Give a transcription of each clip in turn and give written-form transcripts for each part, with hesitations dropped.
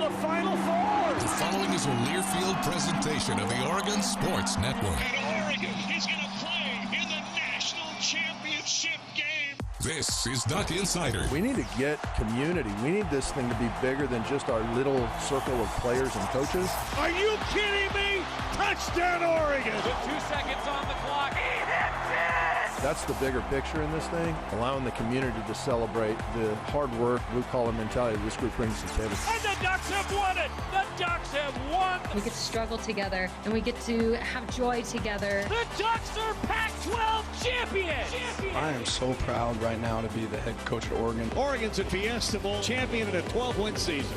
the Final Four. The following is a Learfield presentation of the Oregon Sports Network. And Oregon is going to play in the national championship game. This is Duck Insider. We need to get community. We need this thing to be bigger than just our little circle of players and coaches. Are you kidding me? Touchdown, Oregon. With 2 seconds on the clock. He hits it! That's the bigger picture in this thing, allowing the community to celebrate the hard work, blue-collar mentality this group brings to the table. And the Ducks have won it. The Ducks have won. We get to struggle together, and we get to have joy together. The Ducks are Pac-12 champions. I am so proud right now to be the head coach at Oregon. Oregon's a Fiesta Bowl champion in a 12-win season.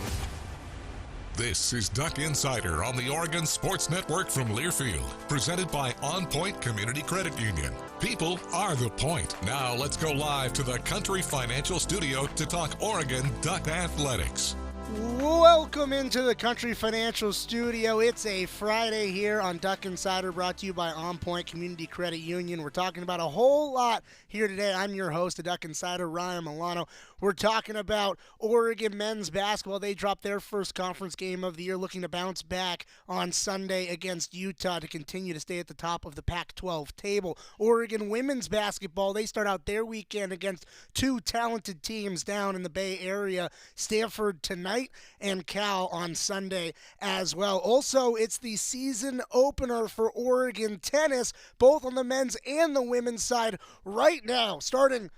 This is Duck Insider on the Oregon Sports Network from Learfield, presented by OnPoint Community Credit Union. People are the point. Now let's go live to the Country Financial Studio to talk Oregon Duck Athletics. Welcome into the Country Financial Studio. It's a Friday here on Duck Insider, brought to you by OnPoint Community Credit Union. We're talking about a whole lot here today. I'm your host, the Duck Insider, Ryan Milano. We're talking about Oregon men's basketball. They dropped their first conference game of the year, looking to bounce back on Sunday against Utah to continue to stay at the top of the Pac-12 table. Oregon women's basketball, they start out their weekend against two talented teams down in the Bay Area, Stanford tonight and Cal on Sunday as well. Also, it's the season opener for Oregon tennis, both on the men's and the women's side right now, starting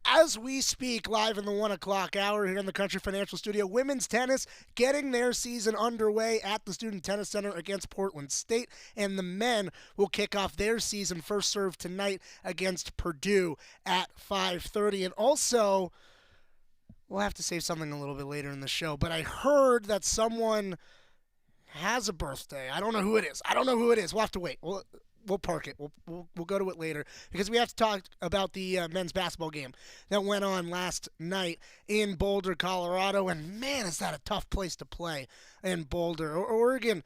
as we speak, live in the 1 o'clock hour here in the Country Financial Studio. Women's tennis getting their season underway at the Student Tennis Center against Portland State, and the men will kick off their season first serve tonight against Purdue at 5:30. And also, we'll have to save something a little bit later in the show, but I heard that someone has a birthday. I don't know who it is. We'll have to wait. We'll park it. We'll go to it later because we have to talk about the men's basketball game that went on last night in Boulder, Colorado. And, man, is that a tough place to play in Boulder. Oregon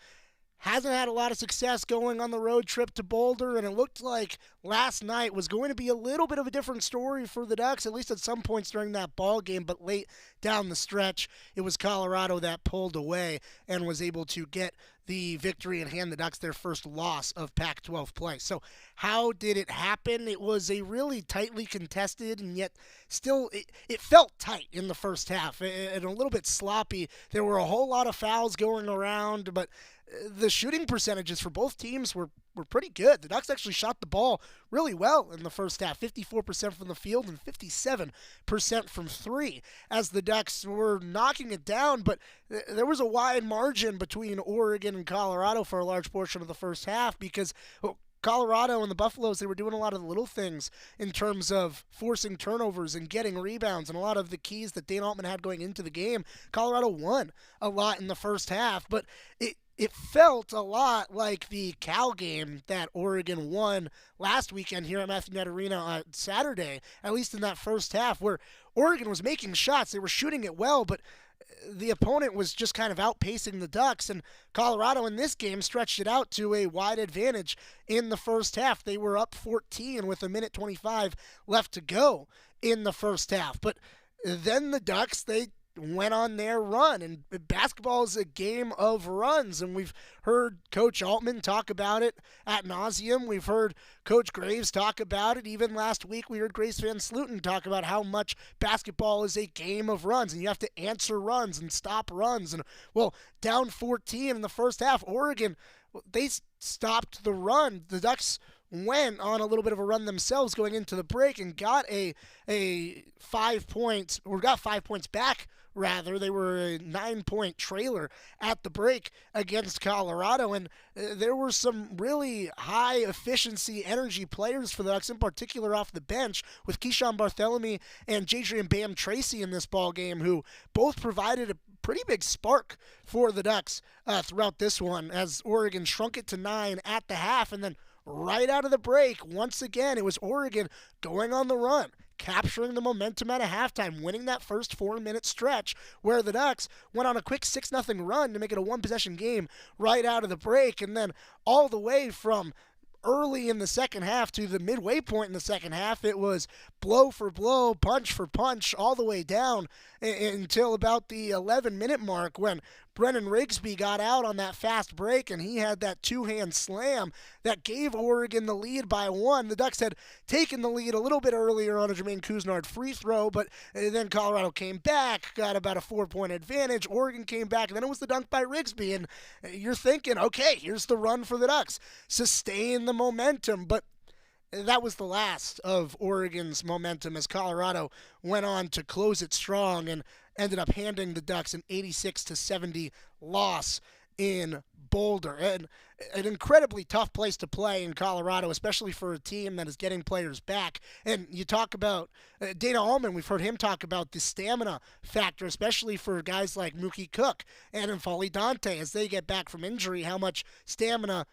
hasn't had a lot of success going on the road trip to Boulder, and it looked like last night was going to be a little bit of a different story for the Ducks, at least at some points during that ball game. But late down the stretch, it was Colorado that pulled away and was able to get the victory and hand the Ducks their first loss of Pac-12 play. So how did it happen? It was a really tightly contested, and yet still it felt tight in the first half and a little bit sloppy. There were a whole lot of fouls going around, but the shooting percentages for both teams were pretty good. The Ducks actually shot the ball really well in the first half, 54% from the field and 57% from three, as the Ducks were knocking it down. But there was a wide margin between Oregon and Colorado for a large portion of the first half because Colorado and the Buffaloes, they were doing a lot of the little things in terms of forcing turnovers and getting rebounds, and a lot of the keys that Dane Altman had going into the game. Colorado won a lot in the first half, but it felt a lot like the Cal game that Oregon won last weekend here at Matthew Knight Arena on Saturday, at least in that first half, where Oregon was making shots. They were shooting it well, but the opponent was just kind of outpacing the Ducks, and Colorado in this game stretched it out to a wide advantage in the first half. They were up 14 with 1:25 left to go in the first half. But then the Ducks, they went on their run, and basketball is a game of runs, and we've heard Coach Altman talk about it ad nauseum. We've heard Coach Graves talk about it. Even last week we heard Grace Van Sluten talk about how much basketball is a game of runs, and you have to answer runs and stop runs. And, well, down 14 in the first half, Oregon, they stopped the run. The Ducks went on a little bit of a run themselves going into the break and got a 5 points, or got 5 points back. Rather, they were a 9-point trailer at the break against Colorado, and there were some really high-efficiency energy players for the Ducks, in particular off the bench, with Keyshawn Barthélemy and Jadrian Bam Tracy in this ball game, who both provided a pretty big spark for the Ducks throughout this one, as Oregon shrunk it to 9 at the half, and then right out of the break, once again, it was Oregon going on the run, capturing the momentum at a halftime, winning that first 4-minute stretch where the Ducks went on a quick 6-0 run to make it a one-possession game right out of the break. And then all the way from early in the second half to the midway point in the second half, it was blow for blow, punch for punch, all the way down until about the 11-minute mark when Brennan Rigsby got out on that fast break, and he had that two-hand slam that gave Oregon the lead by 1. The Ducks had taken the lead a little bit earlier on a Jermaine Couisnard free throw, but then Colorado came back, got about a 4-point advantage. Oregon came back, and then it was the dunk by Rigsby, and you're thinking, okay, here's the run for the Ducks. Sustain the momentum, but that was the last of Oregon's momentum as Colorado went on to close it strong and ended up handing the Ducks an 86-70 loss in Boulder. And an incredibly tough place to play in Colorado, especially for a team that is getting players back. And you talk about Dana Allman, we've heard him talk about the stamina factor, especially for guys like Mookie Cook and N'Faly Dante as they get back from injury, how much stamina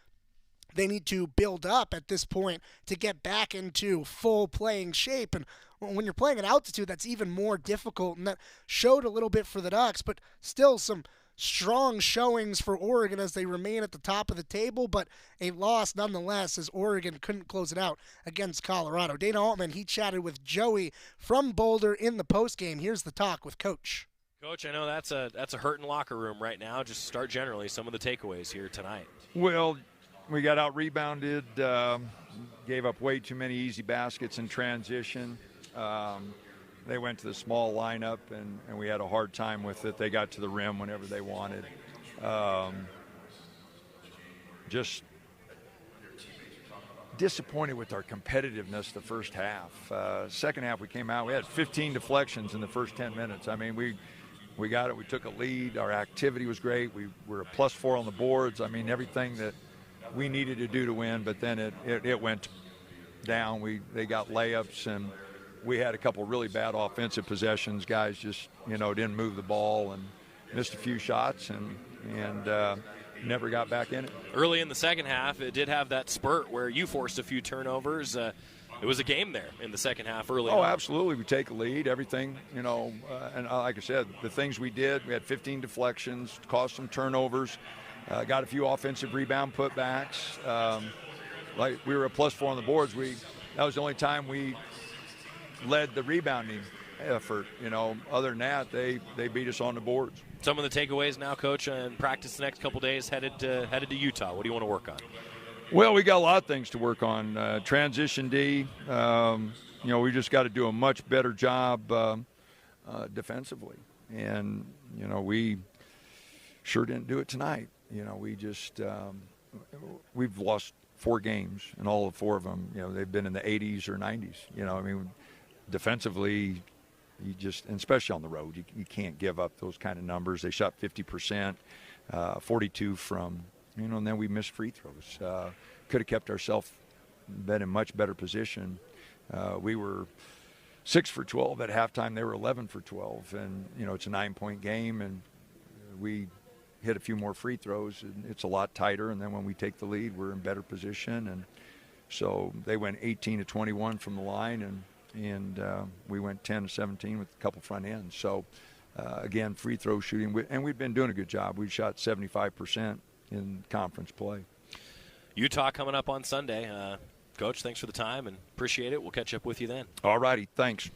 they need to build up at this point to get back into full playing shape. And when you're playing at altitude, that's even more difficult, and that showed a little bit for the Ducks, but still some strong showings for Oregon as they remain at the top of the table, but a loss nonetheless as Oregon couldn't close it out against Colorado. Dana Altman, he chatted with Joey from Boulder in the postgame. Here's the talk with Coach. Coach, I know that's a hurting locker room right now. Just start generally some of the takeaways here tonight. Well, we got out-rebounded, gave up way too many easy baskets in transition. They went to the small lineup, and we had a hard time with it. They got to the rim whenever they wanted. Just disappointed with our competitiveness the first half. Second half, we came out. We had 15 deflections in the first 10 minutes. I mean, we got it. We took a lead. Our activity was great. We were a +4 on the boards. I mean, everything that we needed to do to win, but then it went down. They got layups, and we had a couple really bad offensive possessions. Guys just, didn't move the ball and missed a few shots and never got back in it. Early in the second half, it did have that spurt where you forced a few turnovers. It was a game there in the second half early on. Absolutely. We take a lead, everything, and like I said, the things we did, we had 15 deflections, caused some turnovers, got a few offensive rebound putbacks. Like we were a +4 on the boards. That was the only time we led the rebounding effort. Other than that, they beat us on the boards. Some of the takeaways now, Coach, in practice the next couple days headed to Utah. What do you want to work on? Well, we got a lot of things to work on. Transition D, we just got to do a much better job defensively. And, we sure didn't do it tonight. We've lost 4 games, and all 4 of them, they've been in the 80s or 90s. Defensively, and especially on the road, you can't give up those kind of numbers. They shot 50%, 42 from, and then we missed free throws. Could have kept ourselves in a much better position. We were 6 for 12 at halftime. They were 11 for 12, and it's a 9-point game, and we hit a few more free throws, and it's a lot tighter. And then when we take the lead, we're in better position, and so they went 18-21 from the line, and we went 10-17 with a couple front ends. So again, free throw shooting, and we've been doing a good job. We shot 75% in conference play. Utah coming up on Sunday. Coach, thanks for the time and appreciate it. We'll catch up with you then. All righty, thanks.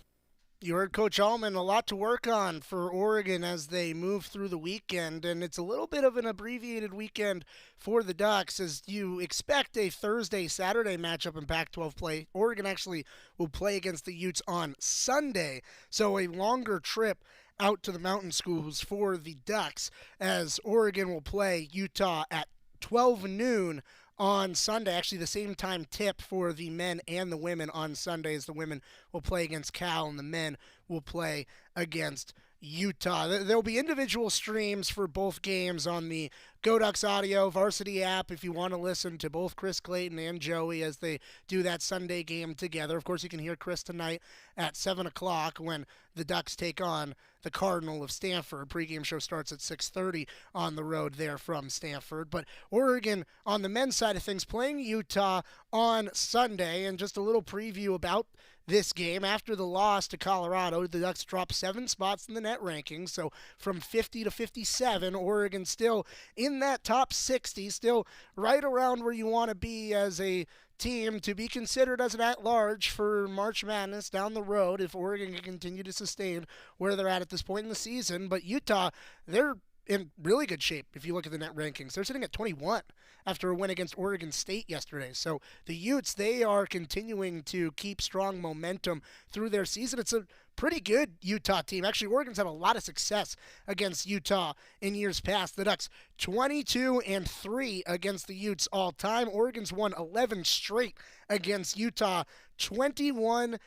You heard Coach Allman, a lot to work on for Oregon as they move through the weekend, and it's a little bit of an abbreviated weekend for the Ducks as you expect a Thursday-Saturday matchup in Pac-12 play. Oregon actually will play against the Utes on Sunday, so a longer trip out to the mountain schools for the Ducks as Oregon will play Utah at 12 noon on Sunday. Actually, the same time tip for the men and the women on Sunday as the women will play against Cal and the men will play against Utah. There'll be individual streams for both games on the Go Ducks Audio Varsity app if you want to listen to both Chris Clayton and Joey as they do that Sunday game together. Of course, you can hear Chris tonight at 7 o'clock when the Ducks take on the Cardinal of Stanford. Pregame show starts at 6:30 on the road there from Stanford. But Oregon, on the men's side of things, playing Utah on Sunday. And just a little preview about this game. After the loss to Colorado, the Ducks dropped 7 spots in the net rankings. So from 50 to 57, Oregon still in that top 60, still right around where you want to be as a team to be considered as an at-large for March Madness down the road if Oregon can continue to sustain where they're at this point in the season. But Utah, they're in really good shape if you look at the net rankings. They're sitting at 21 after a win against Oregon State yesterday. So the Utes, they are continuing to keep strong momentum through their season. It's a pretty good Utah team. Actually, Oregon's had a lot of success against Utah in years past. The Ducks 22-3 against the Utes all time. Oregon's won 11 straight against Utah, 21-1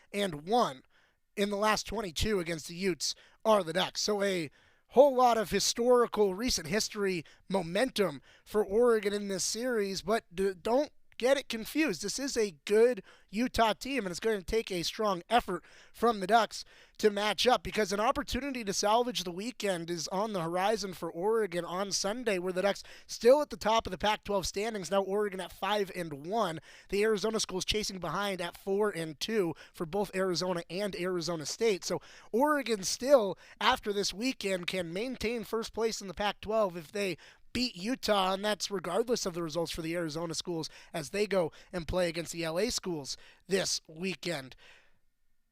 in the last 22 against the Utes are the Ducks. So a whole lot of historical recent history momentum for Oregon in this series, but don't get it confused. This is a good Utah team, and it's going to take a strong effort from the Ducks to match up, because an opportunity to salvage the weekend is on the horizon for Oregon on Sunday, where the Ducks still at the top of the Pac-12 standings. Now Oregon at 5-1. The Arizona schools chasing behind at 4-2 for both Arizona and Arizona State. So Oregon still, after this weekend, can maintain first place in the Pac-12 if they beat Utah, and that's regardless of the results for the Arizona schools as they go and play against the LA schools this weekend.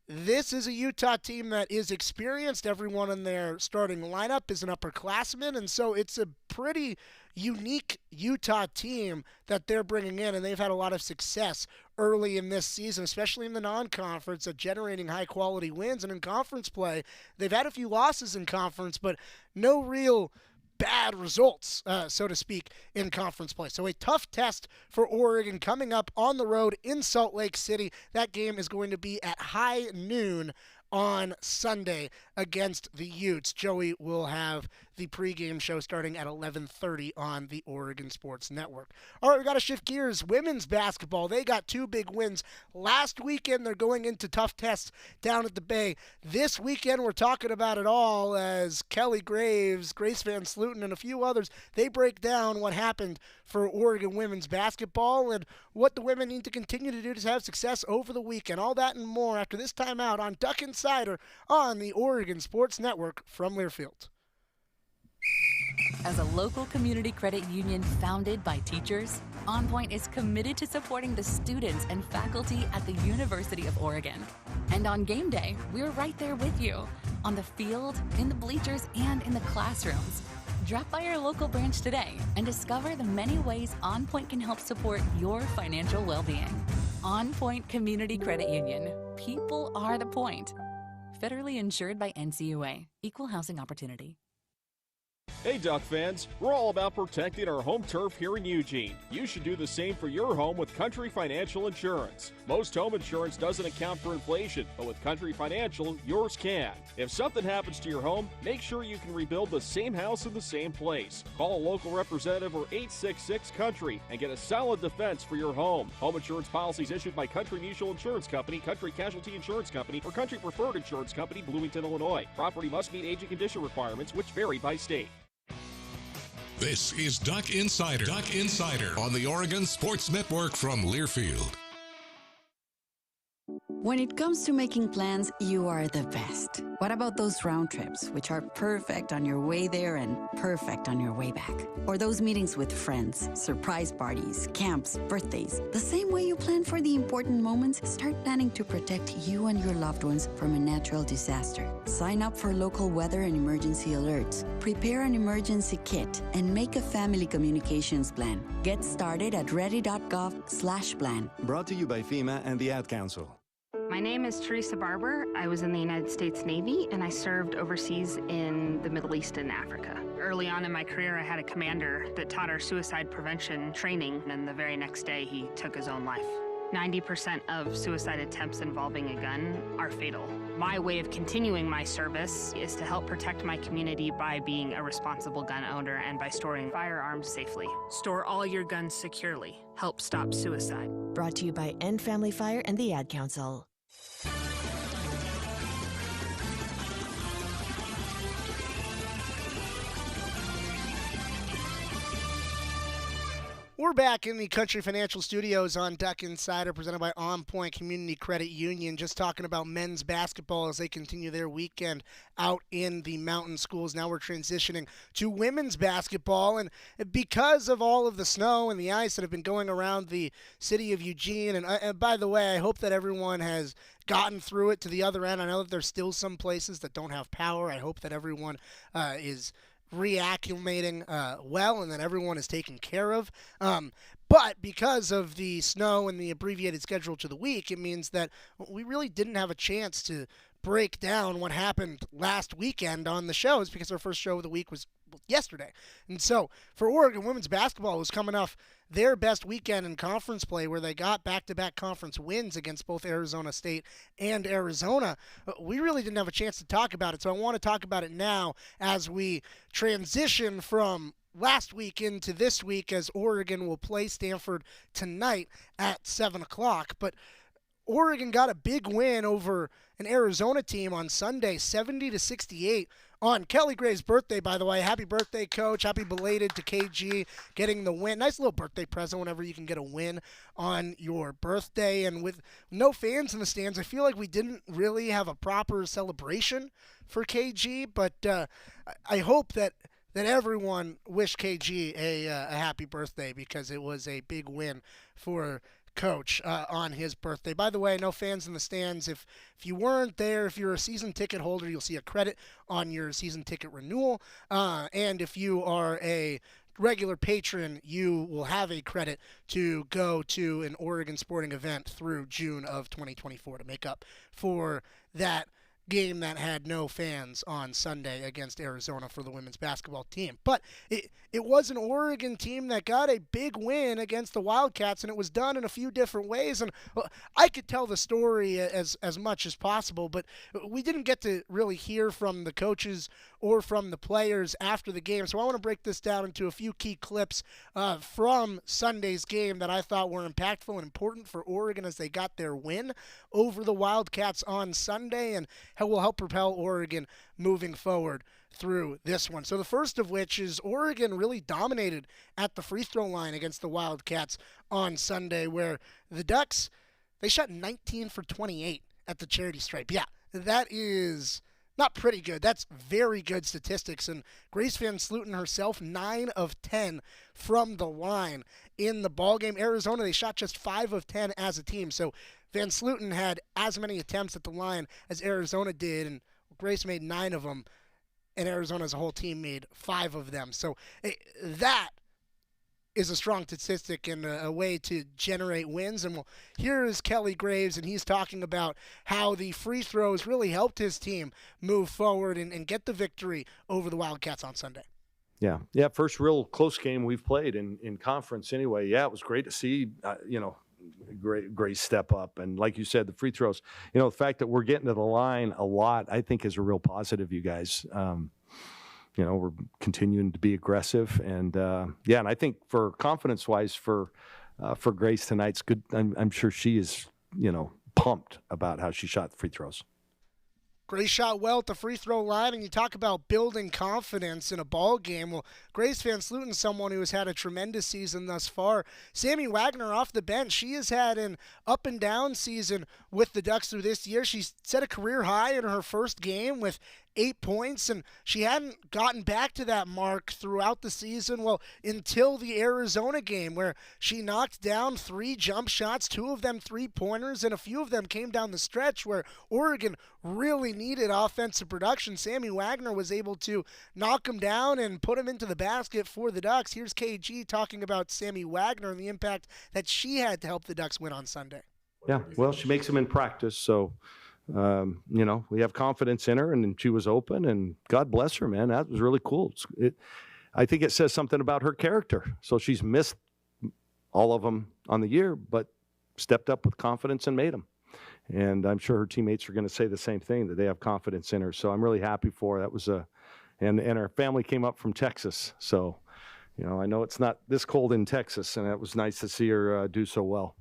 This is a Utah team that is experienced. Everyone in their starting lineup is an upperclassman, and so it's a pretty unique Utah team that they're bringing in, and they've had a lot of success early in this season, especially in the non-conference, at generating high-quality wins. And in conference play, they've had a few losses in conference, but no real bad results, so to speak, in conference play. So a tough test for Oregon coming up on the road in Salt Lake City. That game is going to be at high noon on Sunday against the Utes. Joey will have the pregame show starting at 11:30 on the Oregon Sports Network. All right, we got to shift gears. Women's basketball, they got two big wins last weekend. They're going into tough tests down at the Bay. This weekend, we're talking about it all as Kelly Graves, Grace Van Sluten, and a few others, they break down what happened for Oregon women's basketball and what the women need to continue to do to have success over the weekend. All that and more after this timeout on Duck Insider on the Oregon Sports Network from Learfield. As a local community credit union founded by teachers, OnPoint is committed to supporting the students and faculty at the University of Oregon. And on game day, we're right there with you, on the field, in the bleachers, and in the classrooms. Drop by our local branch today and discover the many ways OnPoint can help support your financial well-being. OnPoint Community Credit Union. People are the point. Federally insured by NCUA. Equal housing opportunity. Hey Duck fans, we're all about protecting our home turf here in Eugene. You should do the same for your home with Country Financial Insurance. Most home insurance doesn't account for inflation, but with Country Financial, yours can. If something happens to your home, make sure you can rebuild the same house in the same place. Call a local representative or 866-COUNTRY and get a solid defense for your home. Home insurance policies issued by Country Mutual Insurance Company, Country Casualty Insurance Company, or Country Preferred Insurance Company, Bloomington, Illinois. Property must meet age and condition requirements, which vary by state. This is Duck Insider. Duck Insider on the Oregon Sports Network from Learfield. When it comes to making plans, you are the best. What about those round trips, which are perfect on your way there and perfect on your way back? Or those meetings with friends, surprise parties, camps, birthdays. The same way you plan for the important moments, start planning to protect you and your loved ones from a natural disaster. Sign up for local weather and emergency alerts. Prepare an emergency kit and make a family communications plan. Get started at ready.gov/plan. Brought to you by FEMA and the Ad Council. My name is Teresa Barber. I was in the United States Navy, and I served overseas in the Middle East and Africa. Early on in my career, I had a commander that taught our suicide prevention training, and the very next day, he took his own life. 90% of suicide attempts involving a gun are fatal. My way of continuing my service is to help protect my community by being a responsible gun owner and by storing firearms safely. Store all your guns securely. Help stop suicide. Brought to you by End Family Fire and the Ad Council. We're back in the Country Financial Studios on Duck Insider, presented by OnPoint Community Credit Union. Just talking about men's basketball as they continue their weekend out in the mountain schools. Now we're transitioning to women's basketball. And because of all of the snow and the ice that have been going around the city of Eugene, and by the way, I hope that everyone has gotten through it to the other end. I know that there's still some places that don't have power. I hope that everyone is reacclimating well and that everyone is taken care of. But because of the snow and the abbreviated schedule to the week, it means that we really didn't have a chance to break down what happened last weekend on the shows because our first show of the week was yesterday. And so for Oregon women's basketball, it was coming off their best weekend in conference play where they got back-to-back conference wins against both Arizona State and Arizona. We really didn't have a chance to talk about it, so I want to talk about it now as we transition from last week into this week as Oregon will play Stanford tonight at 7 o'clock. But Oregon got a big win over an Arizona team on Sunday, 70-68 on Kelly Gray's birthday, by the way. Happy birthday, Coach. Happy belated to KG getting the win. Nice little birthday present whenever you can get a win on your birthday. And with no fans in the stands, I feel like we didn't really have a proper celebration for KG, but I hope that everyone wished KG a happy birthday because it was a big win for Coach on his birthday. By the way, no fans in the stands. If you weren't there, if you're a season ticket holder, you'll see a credit on your season ticket renewal. And if you are a regular patron, you will have a credit to go to an Oregon sporting event through June of 2024 to make up for that game that had no fans on Sunday against Arizona for the women's basketball team. But it was an Oregon team that got a big win against the Wildcats, and it was done in a few different ways. And I could tell the story as much as possible, but we didn't get to really hear from the coaches or from the players after the game. So I want to break this down into a few key clips from Sunday's game that I thought were impactful and important for Oregon as they got their win over the Wildcats on Sunday, and how will help propel Oregon moving forward through this one. So the first of which is Oregon really dominated at the free throw line against the Wildcats on Sunday, where the Ducks, they shot 19 for 28 at the charity stripe. Yeah, that is not pretty good. That's very good statistics. And Grace Van Sluten herself, 9 of 10 from the line in the ballgame. Arizona, they shot just 5 of 10 as a team. So Van Sluten had as many attempts at the line as Arizona did, and Grace made 9 of them, and Arizona as a whole team made 5 of them. So that is a strong statistic and a way to generate wins. And here is Kelly Graves, and he's talking about how the free throws really helped his team move forward and get the victory over the Wildcats on Sunday. Yeah, first real close game we've played in conference anyway. Yeah, it was great to see, great step up. And like you said, the free throws, the fact that we're getting to the line a lot, I think is a real positive, you guys. We're continuing to be aggressive, and and I think for confidence-wise for Grace tonight's good. I'm sure she is, pumped about how she shot the free throws. Grace shot well at the free throw line, and you talk about building confidence in a ball game. Well, Grace Van Sluten, someone who has had a tremendous season thus far. Sammy Wagner off the bench. She has had an up and down season with the Ducks through this year. She's set a career high in her first game with 8 points, and she hadn't gotten back to that mark throughout the season, until the Arizona game, where she knocked down 3 jump shots, 2 of them 3-pointers, and a few of them came down the stretch where Oregon really needed offensive production. Sammy Wagner was able to knock them down and put them into the basket for the Ducks. Here's KG talking about Sammy Wagner and the impact that she had to help the Ducks win on Sunday. Yeah, well, she makes them in practice, so we have confidence in her, and she was open, and God bless her, man. That was really cool. I think it says something about her character. So she's missed all of them on the year, but stepped up with confidence and made them. And I'm sure her teammates are going to say the same thing, that they have confidence in her. So I'm really happy for her. That was and her family came up from Texas. So, I know it's not this cold in Texas, and it was nice to see her do so well.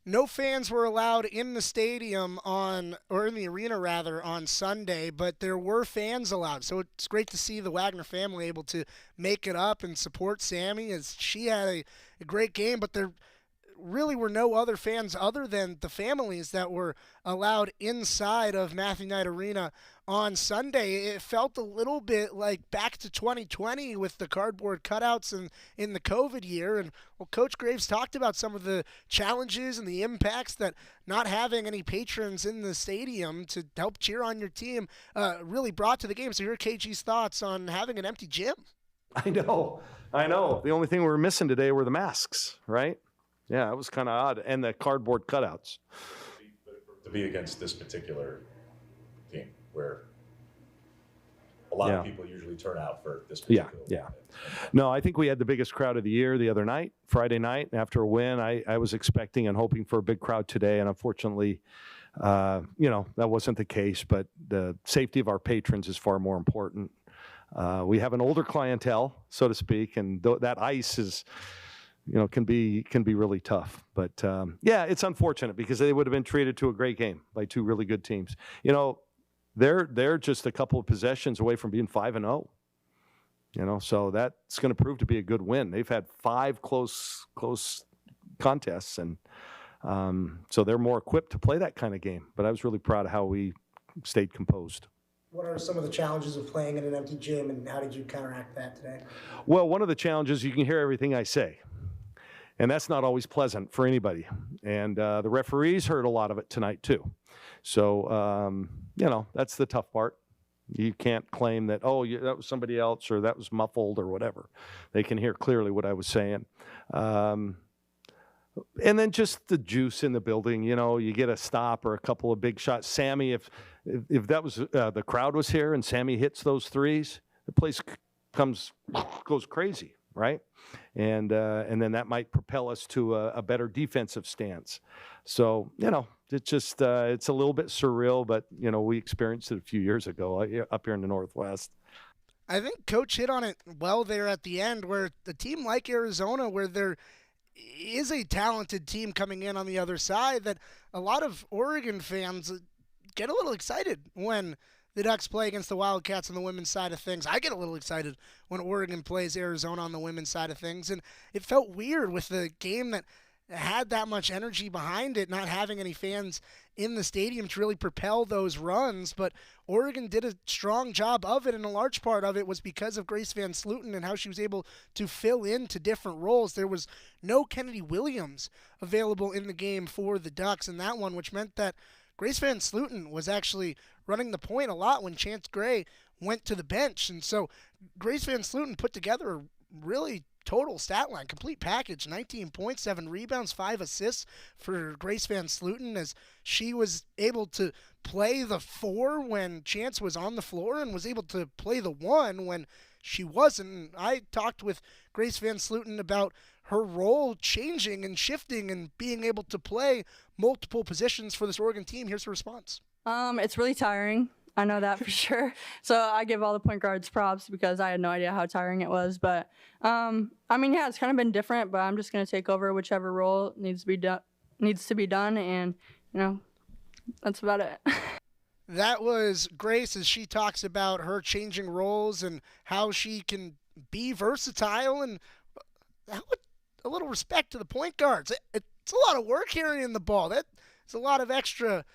No fans were allowed in the stadium in the arena on Sunday, but there were fans allowed. So it's great to see the Wagner family able to make it up and support Sammy, as she had a great game. But there really were no other fans other than the families that were allowed inside of Matthew Knight Arena on Sunday. It felt a little bit like back to 2020 with the cardboard cutouts in the COVID year. And well, Coach Graves talked about some of the challenges and the impacts that not having any patrons in the stadium to help cheer on your team really brought to the game. So here are KG's thoughts on having an empty gym. I know. The only thing we were missing today were the masks, right? Yeah, it was kind of odd. And the cardboard cutouts. To be against this particular team where a lot of people usually turn out for this particular Yeah. No, I think we had the biggest crowd of the year the other night, Friday night, after a win. I was expecting and hoping for a big crowd today, and unfortunately, that wasn't the case. But the safety of our patrons is far more important. We have an older clientele, so to speak, and that ice is, can be really tough. But it's unfortunate because they would have been treated to a great game by two really good teams. They're just a couple of possessions away from being 5-0. So that's going to prove to be a good win. They've had 5 close contests, and so they're more equipped to play that kind of game. But I was really proud of how we stayed composed. What are some of the challenges of playing in an empty gym, and how did you counteract that today? Well, one of the challenges, you can hear everything I say, and that's not always pleasant for anybody. And the referees heard a lot of it tonight too. So, that's the tough part. You can't claim that, that was somebody else or that was muffled or whatever. They can hear clearly what I was saying. And then just the juice in the building, you get a stop or a couple of big shots. Sammy, if that was the crowd was here and Sammy hits those threes, the place goes crazy, right? And then that might propel us to a better defensive stance. So, it's just it's a little bit surreal, but, we experienced it a few years ago up here in the Northwest. I think Coach hit on it well there at the end, where a team like Arizona, where there is a talented team coming in on the other side, that a lot of Oregon fans get a little excited when the Ducks play against the Wildcats on the women's side of things. I get a little excited when Oregon plays Arizona on the women's side of things, and it felt weird with the game that had that much energy behind it, not having any fans in the stadium to really propel those runs. But Oregon did a strong job of it, and a large part of it was because of Grace Van Slooten and how she was able to fill into different roles. There was no Kennedy Williams available in the game for the Ducks in that one, which meant that Grace Van Slooten was actually running the point a lot when Chance Gray went to the bench. And so Grace Van Slooten put together a really total stat line, complete package, 19 points, 7 rebounds, 5 assists for Grace Van Slooten, as she was able to play the 4 when Chance was on the floor and was able to play the 1 when she wasn't. I talked with Grace Van Slooten about her role changing and shifting and being able to play multiple positions for this Oregon team. Here's her response. It's really tiring. I know that for sure. So I give all the point guards props because I had no idea how tiring it was. But, it's kind of been different, but I'm just going to take over whichever role needs to be done. And, that's about it. That was Grace as she talks about her changing roles and how she can be versatile, and a little respect to the point guards. It's a lot of work carrying the ball. That's a lot of extra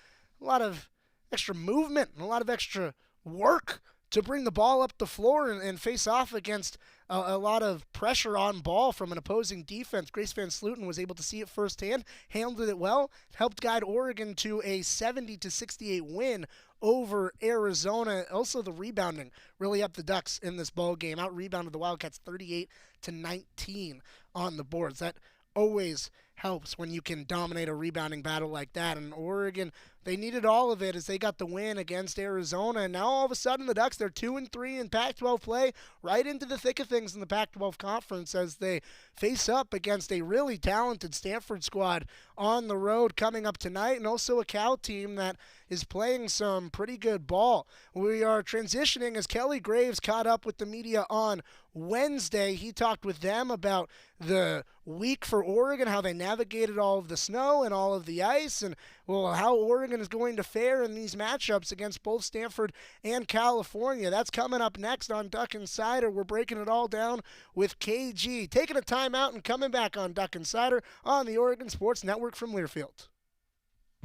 movement and a lot of extra work to bring the ball up the floor and face off against a lot of pressure on ball from an opposing defense. Grace Van Slooten was able to see it firsthand, handled it well, helped guide Oregon to a 70-68 win over Arizona. Also, the rebounding really upped the Ducks in this ball game. Out-rebounded the Wildcats 38-19 on the boards. That always helps when you can dominate a rebounding battle like that. And Oregon, they needed all of it as they got the win against Arizona. And now all of a sudden the Ducks, they're 2-3 in Pac-12 play, right into the thick of things in the Pac-12 conference as they face up against a really talented Stanford squad on the road coming up tonight, and also a Cal team that is playing some pretty good ball. We are transitioning as Kelly Graves caught up with the media on Wednesday. He talked with them about the week for Oregon, how they navigated all of the snow and all of the ice, and how Oregon is going to fare in these matchups against both Stanford and California. That's coming up next on Duck Insider. We're breaking it all down with KG. Taking a timeout and coming back on Duck Insider on the Oregon Sports Network from Learfield.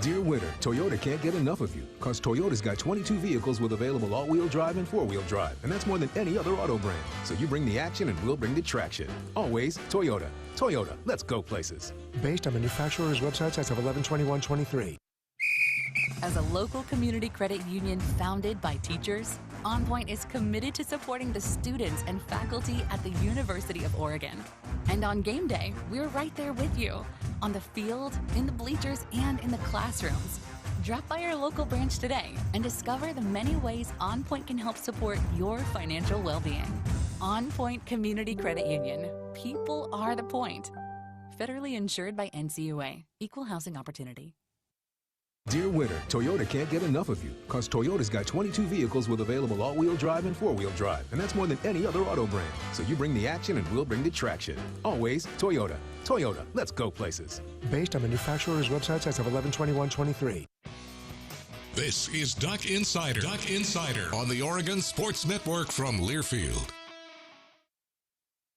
Dear winter, Toyota can't get enough of you, because Toyota's got 22 vehicles with available all-wheel drive and four-wheel drive, and that's more than any other auto brand. So you bring the action and we'll bring the traction. Always Toyota. Toyota, let's go places. Based on manufacturer's websites as of 11/21/23. As a local community credit union founded by teachers, OnPoint is committed to supporting the students and faculty at the University of Oregon. And on game day, we're right there with you, on the field, in the bleachers, and in the classrooms. Drop by our local branch today and discover the many ways OnPoint can help support your financial well-being. OnPoint Community Credit Union. People are the point. Federally insured by NCUA. Equal housing opportunity. Dear winter, Toyota can't get enough of you, because Toyota's got 22 vehicles with available all-wheel drive and four-wheel drive, and that's more than any other auto brand. So you bring the action and we'll bring the traction. Always Toyota. Toyota, let's go places. Based on manufacturer's websites as of 11/21/23. This is Duck Insider. Duck Insider on the Oregon Sports Network from Learfield.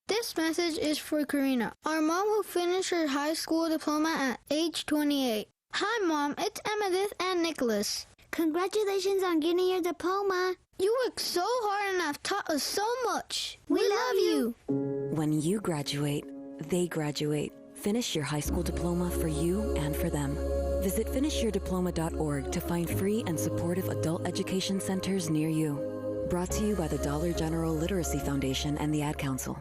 This message is for Karina, our mom who finished her high school diploma at age 28. Hi, Mom. It's Emmettith and Nicholas. Congratulations on getting your diploma. You worked so hard and have taught us so much. We love you. When you graduate, they graduate. Finish your high school diploma for you and for them. Visit finishyourdiploma.org to find free and supportive adult education centers near you. Brought to you by the Dollar General Literacy Foundation and the Ad Council.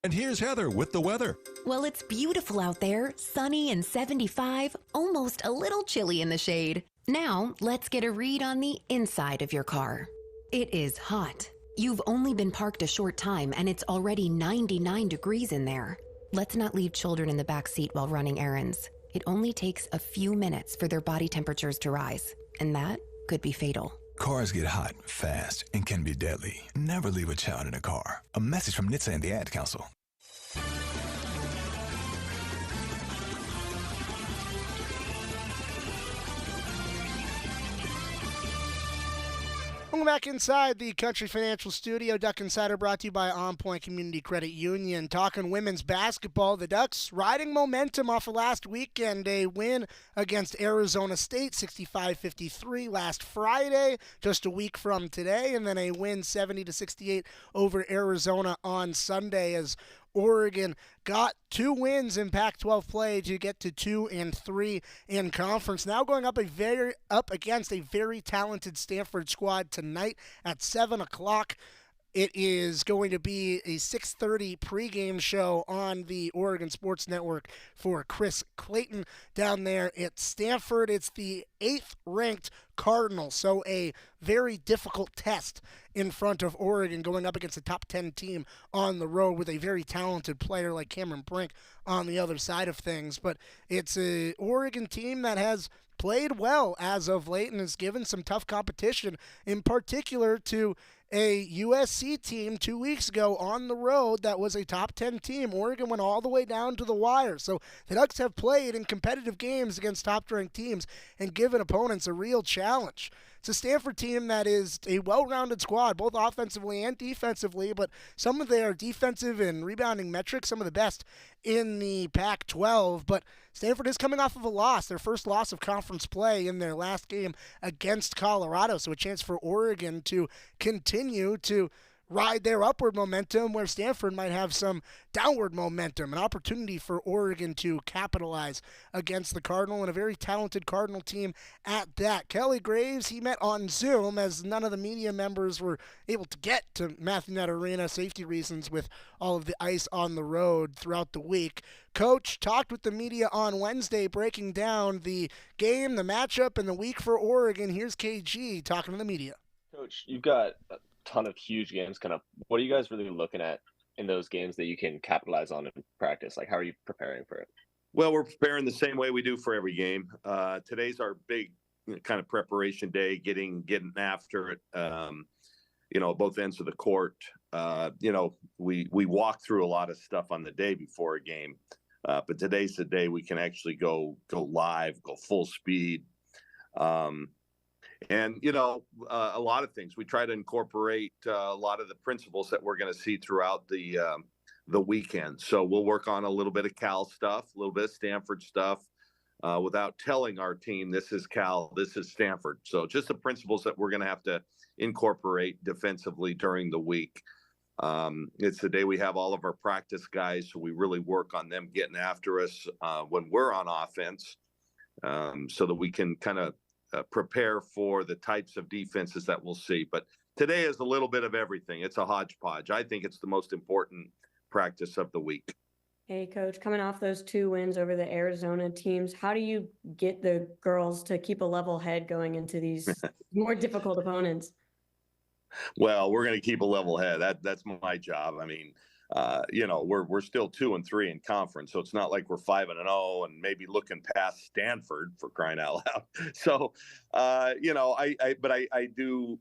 And here's Heather with the weather. Well, it's beautiful out there, sunny and 75, almost a little chilly in the shade. Now, let's get a read on the inside of your car. It is hot. You've only been parked a short time and it's already 99 degrees in there. Let's not leave children in the back seat while running errands. It only takes a few minutes for their body temperatures to rise, and that could be fatal. Cars get hot, fast, and can be deadly. Never leave a child in a car. A message from NHTSA and the Ad Council. Welcome back inside the Country Financial Studio. Duck Insider brought to you by OnPoint Community Credit Union. Talking women's basketball, the Ducks riding momentum off of last weekend. A win against Arizona State, 65-53 last Friday, just a week from today. And then a win 70-68 over Arizona on Sunday as Oregon got 2 wins in Pac-12 play to get to 2-3 in conference. Now going up against a very talented Stanford squad tonight at 7 o'clock. It is going to be a 6:30 pregame show on the Oregon Sports Network for Chris Clayton down there at Stanford. It's the 8th-ranked Cardinals, so a very difficult test in front of Oregon going up against a top 10 team on the road with a very talented player like Cameron Brink on the other side of things. But it's an Oregon team that has played well as of late and has given some tough competition, in particular to a USC team 2 weeks ago on the road that was a top 10 team. Oregon went all the way down to the wire. So the Ducks have played in competitive games against top-ranked teams and given opponents a real challenge. It's a Stanford team that is a well-rounded squad, both offensively and defensively, but some of their defensive and rebounding metrics, some of the best in the Pac-12. But Stanford is coming off of a loss, their first loss of conference play in their last game against Colorado, so a chance for Oregon to continue to ride their upward momentum where Stanford might have some downward momentum, an opportunity for Oregon to capitalize against the Cardinal and a very talented Cardinal team at that. Kelly Graves, he met on Zoom as none of the media members were able to get to Matthew Net Arena, safety reasons with all of the ice on the road throughout the week. Coach talked with the media on Wednesday, breaking down the game, the matchup, and the week for Oregon. Here's KG talking to the media. Coach, you've got ton of huge games kind of. What are you guys really looking at in those games that you can capitalize on in practice? Like, how are you preparing for it? Well, we're preparing the same way we do for every game. Today's our big kind of preparation day, getting after it, both ends of the court. We walk through a lot of stuff on the day before a game. But today's the day we can actually go live, go full speed. And, a lot of things. We try to incorporate a lot of the principles that we're going to see throughout the weekend. So we'll work on a little bit of Cal stuff, a little bit of Stanford stuff, without telling our team, this is Cal, this is Stanford. So just the principles that we're going to have to incorporate defensively during the week. It's the day we have all of our practice guys, so we really work on them getting after us when we're on offense, so that we can kind of prepare for the types of defenses that we'll see. But today is a little bit of everything. It's a hodgepodge. I think it's the most important practice of the week. Hey, Coach, coming off those 2 wins over the Arizona teams, how do you get the girls to keep a level head going into these more difficult opponents? Well, we're going to keep a level head. That's my job. I mean, we're still 2-3 in conference, so it's not like we're 5-0 and maybe looking past Stanford, for crying out loud. So, I do.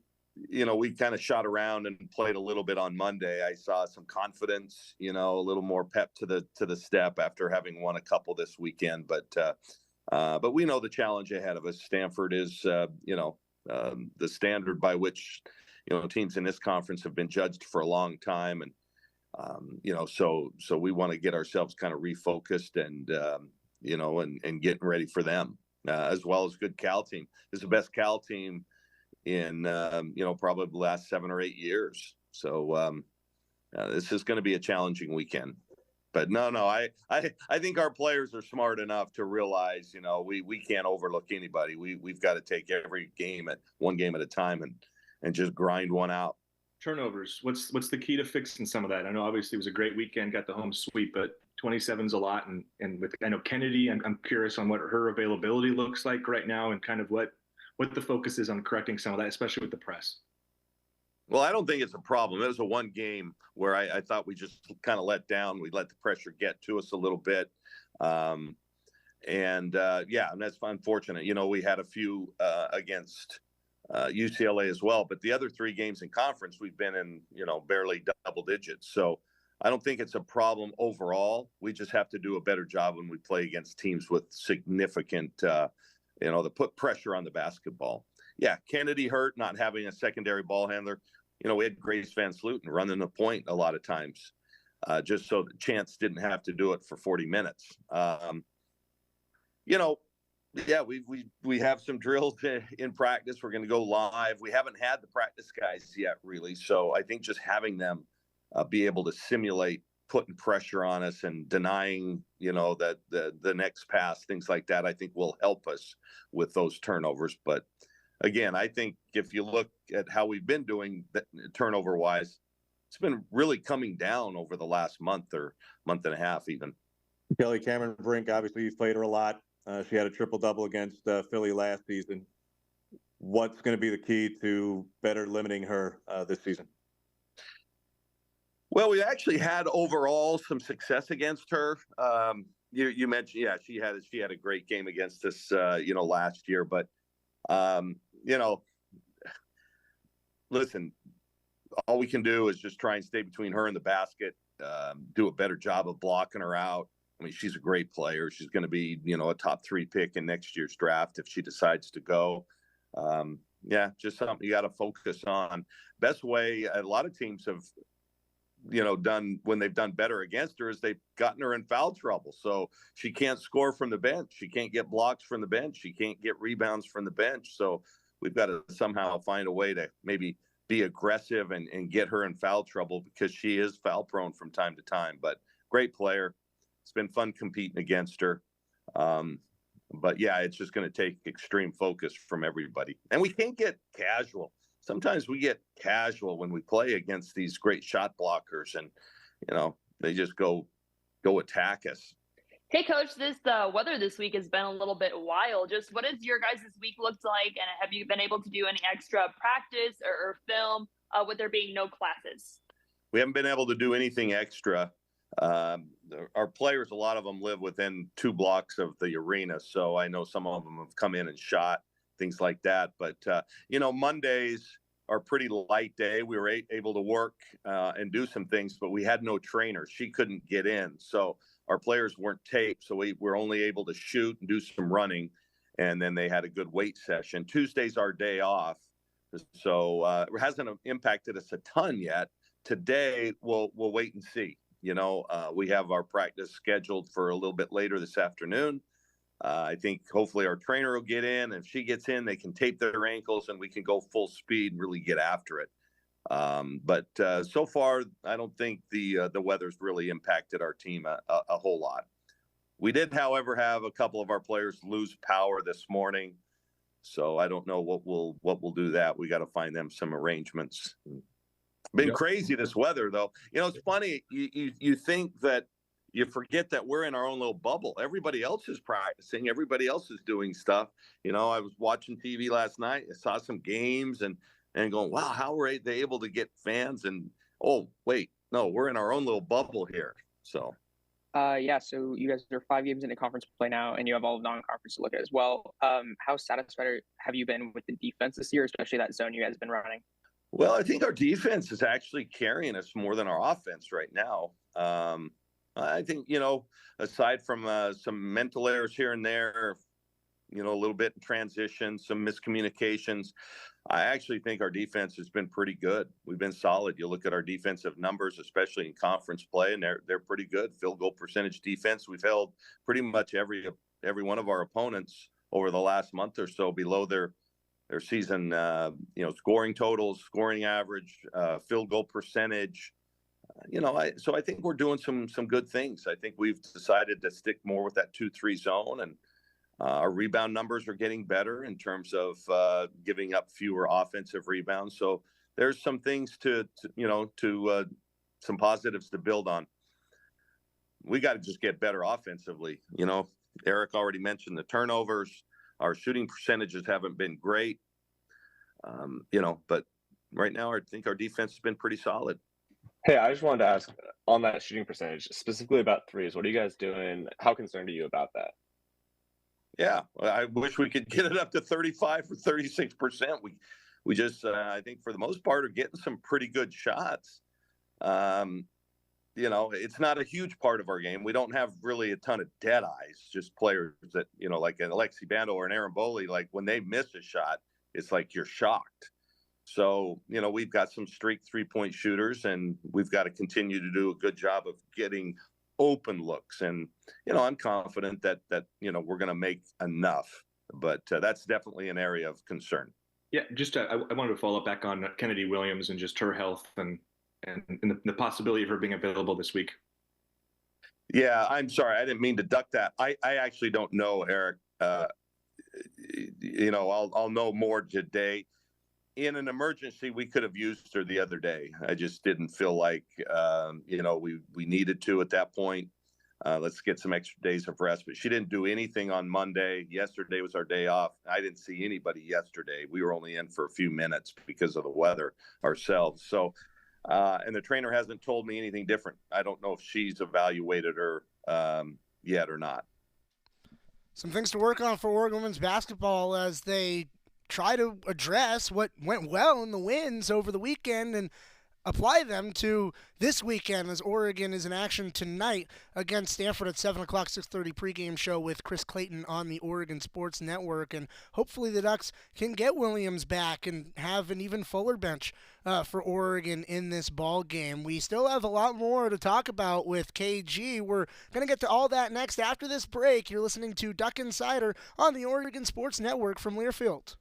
We kind of shot around and played a little bit on Monday. I saw some confidence, a little more pep to the step after having won a couple this weekend. But we know the challenge ahead of us. Stanford is, the standard by which teams in this conference have been judged for a long time, and so we want to get ourselves kind of refocused and and getting ready for them, as well as good Cal team. This is the best Cal team in probably the last 7 or 8 years. So this is going to be a challenging weekend. But no, I think our players are smart enough to realize, we can't overlook anybody. We've got to take every game at one game at a time and just grind one out. Turnovers. What's the key to fixing some of that? I know obviously it was a great weekend, got the home sweep, but 27's a lot. And with, I know Kennedy, I'm curious on what her availability looks like right now and kind of what the focus is on correcting some of that, especially with the press. Well, I don't think it's a problem. It was a one game where I thought we just kind of let down. We let the pressure get to us a little bit. And that's unfortunate. We had a few against UCLA as well, but the other 3 games in conference, we've been in, barely double digits. So I don't think it's a problem overall. We just have to do a better job when we play against teams with significant, to put pressure on the basketball. Yeah, Kennedy hurt, not having a secondary ball handler. We had Grace Van Sluten running the point a lot of times, just so that Chance didn't have to do it for 40 minutes. We have some drills in practice. We're going to go live. We haven't had the practice guys yet, really. So I think just having them be able to simulate putting pressure on us and denying, that the next pass, things like that, I think will help us with those turnovers. But again, I think if you look at how we've been doing turnover wise, it's been really coming down over the last month or month and a half even. Kelly Cameron Brink, obviously you've played her a lot. She had a triple-double against Philly last season. What's going to be the key to better limiting her this season? Well, we actually had overall some success against her. You mentioned, she had a great game against us, last year. But, listen, all we can do is just try and stay between her and the basket, do a better job of blocking her out. I mean, she's a great player. She's going to be, a top 3 pick in next year's draft if she decides to go. Just something you got to focus on. Best way a lot of teams have, done when they've done better against her is they've gotten her in foul trouble. So she can't score from the bench. She can't get blocks from the bench. She can't get rebounds from the bench. So we've got to somehow find a way to maybe be aggressive and get her in foul trouble, because she is foul prone from time to time. But great player. It's been fun competing against her. But it's just going to take extreme focus from everybody. And we can't get casual. Sometimes we get casual when we play against these great shot blockers, and, they just go attack us. Hey, Coach, the weather this week has been a little bit wild. Just what has your guys' week looked like? And have you been able to do any extra practice or film with there being no classes? We haven't been able to do anything extra. Our players, a lot of them live within 2 blocks of the arena. So I know some of them have come in and shot, things like that. But, Mondays are pretty light day. We were able to work and do some things, but we had no trainer. She couldn't get in. So our players weren't taped, so we were only able to shoot and do some running, and then they had a good weight session. Tuesday's our day off, so it hasn't impacted us a ton yet. Today, we'll wait and see. We have our practice scheduled for a little bit later this afternoon. I think hopefully our trainer will get in. If she gets in, they can tape their ankles and we can go full speed and really get after it. But so far, I don't think the weather's really impacted our team a whole lot. We did, however, have a couple of our players lose power this morning, so I don't know what we'll do that. We got to find them some arrangements. Been crazy this weather, though. It's funny. You think that you forget that we're in our own little bubble. Everybody else is practicing. Everybody else is doing stuff. I was watching TV last night. I saw some games and going, wow, how were they able to get fans? And, oh, wait, no, we're in our own little bubble here. So. Yeah, so you guys are 5 games into conference play now, and you have all of non-conference to look at as well. How satisfied have you been with the defense this year, especially that zone you guys have been running? Well, I think our defense is actually carrying us more than our offense right now. I think, aside from some mental errors here and there, a little bit in transition, some miscommunications, I actually think our defense has been pretty good. We've been solid. You look at our defensive numbers, especially in conference play, and they're pretty good. Field goal percentage defense, we've held pretty much every one of our opponents over the last month or so below their season, scoring totals, scoring average, field goal percentage. So I think we're doing some good things. I think we've decided to stick more with that 2-3 zone, and our rebound numbers are getting better in terms of giving up fewer offensive rebounds. So there's some things to some positives to build on. We got to just get better offensively. Eric already mentioned the turnovers. Our shooting percentages haven't been great, but right now I think our defense has been pretty solid. Hey, I just wanted to ask on that shooting percentage, specifically about threes. What are you guys doing? How concerned are you about that? Yeah, I wish we could get it up to 35 or 36%. We just, I think for the most part, are getting some pretty good shots. It's not a huge part of our game. We don't have really a ton of dead eyes, just players that, like an Alexi Bando or an Aaron Boley, like when they miss a shot, it's like you're shocked. So, we've got some streak 3-point shooters, and we've got to continue to do a good job of getting open looks. And, I'm confident that we're going to make enough, but that's definitely an area of concern. Yeah, just I wanted to follow up back on Kennedy Williams and just her health and the possibility of her being available this week. Yeah, I'm sorry. I didn't mean to duck that. I actually don't know, Eric. I'll know more today. In an emergency, we could have used her the other day. I just didn't feel like, we needed to at that point. Let's get some extra days of rest. But she didn't do anything on Monday. Yesterday was our day off. I didn't see anybody yesterday. We were only in for a few minutes because of the weather ourselves. So, and the trainer hasn't told me anything different. I don't know if she's evaluated her yet or not. Some things to work on for Oregon women's basketball as they try to address what went well in the wins over the weekend and apply them to this weekend as Oregon is in action tonight against Stanford at 7 o'clock, 6:30 pregame show with Chris Clayton on the Oregon Sports Network. And hopefully the Ducks can get Williams back and have an even fuller bench for Oregon in this ball game. We still have a lot more to talk about with KG. We're going to get to all that next after this break. You're listening to Duck Insider on the Oregon Sports Network from Learfield.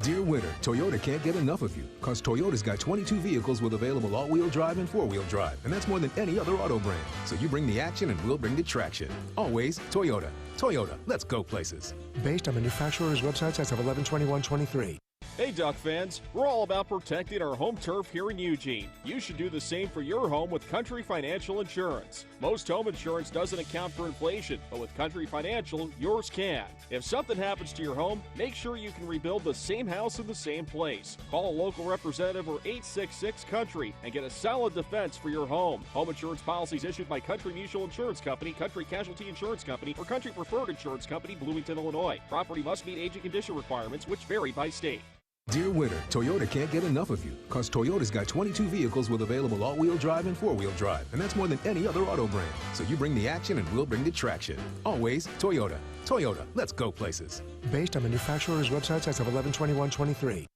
Dear winter, Toyota can't get enough of you because Toyota's got 22 vehicles with available all-wheel drive and four-wheel drive, and that's more than any other auto brand. So you bring the action and we'll bring the traction. Always Toyota. Toyota, let's go places. Based on manufacturer's websites as of 11/21/23. Hey Duck fans, we're all about protecting our home turf here in Eugene. You should do the same for your home with Country Financial Insurance. Most home insurance doesn't account for inflation, but with Country Financial, yours can. If something happens to your home, make sure you can rebuild the same house in the same place. Call a local representative or 866-COUNTRY and get a solid defense for your home. Home insurance policies issued by Country Mutual Insurance Company, Country Casualty Insurance Company, or Country Preferred Insurance Company, Bloomington, Illinois. Property must meet age and condition requirements, which vary by state. Dear winter, Toyota can't get enough of you because Toyota's got 22 vehicles with available all-wheel drive and four-wheel drive, and that's more than any other auto brand. So you bring the action and we'll bring the traction. Always Toyota. Toyota, let's go places. Based on manufacturer's websites as of 11/21/23.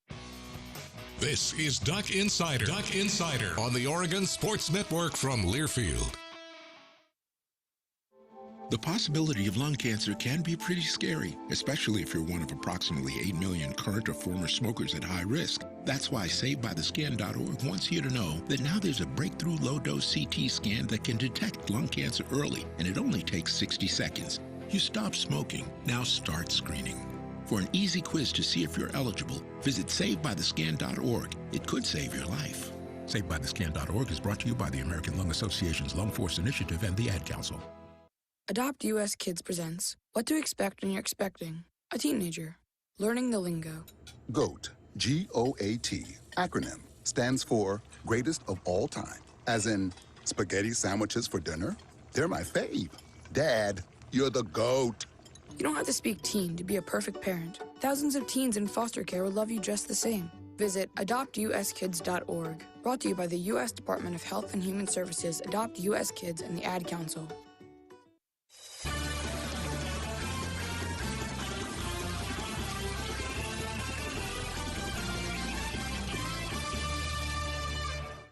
This is Duck Insider. Duck Insider on the Oregon Sports Network from Learfield. The possibility of lung cancer can be pretty scary, especially if you're one of approximately 8 million current or former smokers at high risk. That's why SaveByTheScan.org wants you to know that now there's a breakthrough low-dose CT scan that can detect lung cancer early, and it only takes 60 seconds. You stop smoking, now start screening. For an easy quiz to see if you're eligible, visit SaveByTheScan.org. It could save your life. SaveByTheScan.org is brought to you by the American Lung Association's Lung Force Initiative and the Ad Council. Adopt US Kids presents What to Expect When You're Expecting a Teenager. Learning the lingo. GOAT, G-O-A-T, acronym, stands for Greatest of All Time. As in, spaghetti sandwiches for dinner? They're my fave. Dad, you're the GOAT. You don't have to speak teen to be a perfect parent. Thousands of teens in foster care would love you just the same. Visit adoptuskids.org. Brought to you by the U.S. Department of Health and Human Services, Adopt U.S. Kids, and the Ad Council.